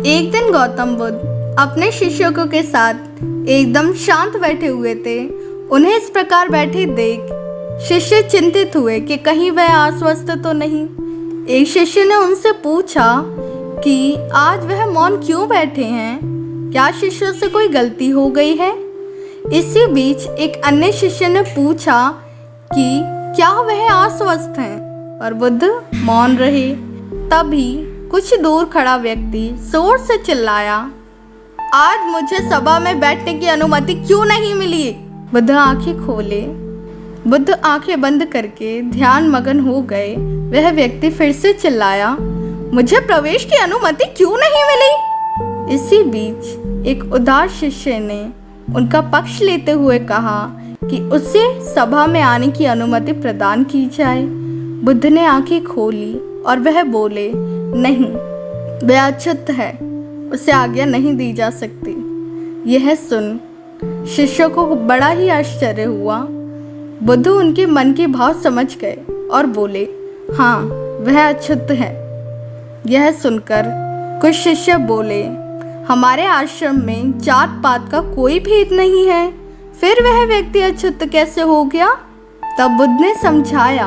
एक दिन गौतम बुद्ध अपने शिष्यों के साथ एकदम शांत बैठे हुए थे। उन्हें इस प्रकार बैठे देख शिष्य चिंतित हुए कि कहीं वह अस्वस्थ तो नहीं। एक शिष्य ने उनसे पूछा कि आज वह मौन क्यों बैठे हैं, क्या शिष्यों से कोई गलती हो गई है। इसी बीच एक अन्य शिष्य ने पूछा कि क्या वह अस्वस्थ हैं, पर बुद्ध मौन रहे। तभी कुछ दूर खड़ा व्यक्ति जोर से चिल्लाया, आज मुझे सभा में बैठने की अनुमति क्यों नहीं मिली। बुद्ध आंखें खोले। बुद्ध आंखें बंद करके ध्यान मगन हो गए। वह व्यक्ति फिर से चिल्लाया, मुझे प्रवेश की अनुमति क्यों नहीं मिली। इसी बीच एक उदार शिष्य ने उनका पक्ष लेते हुए कहा कि उसे सभा में आने की अनुमति प्रदान की जाए। बुद्ध ने आंखें खोली और वह बोले, नहीं, वह अछूत है, उसे आज्ञा नहीं दी जा सकती। यह सुन शिष्यों को बड़ा ही आश्चर्य हुआ। बुद्ध उनके मन के भाव समझ गए और बोले, हाँ, वह अछूत है। यह सुनकर कुछ शिष्य बोले, हमारे आश्रम में जात पात का कोई भेद नहीं है, फिर वह व्यक्ति अछूत कैसे हो गया। तब बुद्ध ने समझाया,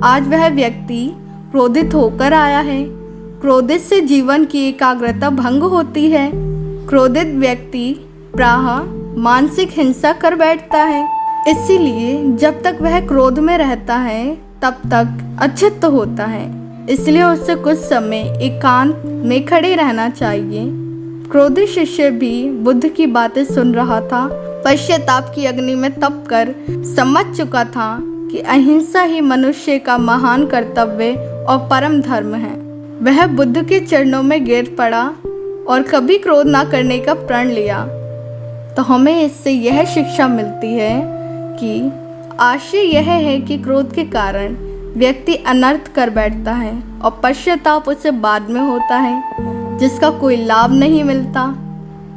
आज वह व्यक्ति क्रोधित होकर आया है। क्रोधित से जीवन की एकाग्रता भंग होती है। क्रोधित व्यक्ति प्रायः मानसिक हिंसा कर बैठता है। इसीलिए जब तक वह क्रोध में रहता है तब तक अचित्त होता है। इसलिए उसे कुछ समय एकांत में खड़े रहना चाहिए। क्रोधित शिष्य भी बुद्ध की बातें सुन रहा था। पश्चाताप की अग्नि में तप कर समझ चुका था कि अहिंसा ही मनुष्य का महान कर्तव्य और परम धर्म है। वह बुद्ध के चरणों में गिर पड़ा और कभी क्रोध ना करने का प्रण लिया। तो हमें इससे यह शिक्षा मिलती है कि आशय यह है कि क्रोध के कारण व्यक्ति अनर्थ कर बैठता है और पश्चाताप उसे बाद में होता है, जिसका कोई लाभ नहीं मिलता।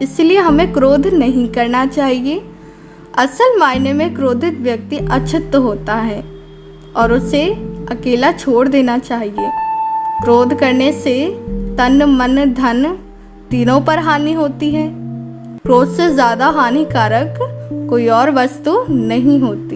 इसलिए हमें क्रोध नहीं करना चाहिए। असल मायने में क्रोधित व्यक्ति अछूत होता है और उसे अकेला छोड़ देना चाहिए। क्रोध करने से तन मन धन तीनों पर हानि होती है। क्रोध से ज़्यादा हानिकारक कोई और वस्तु नहीं होती।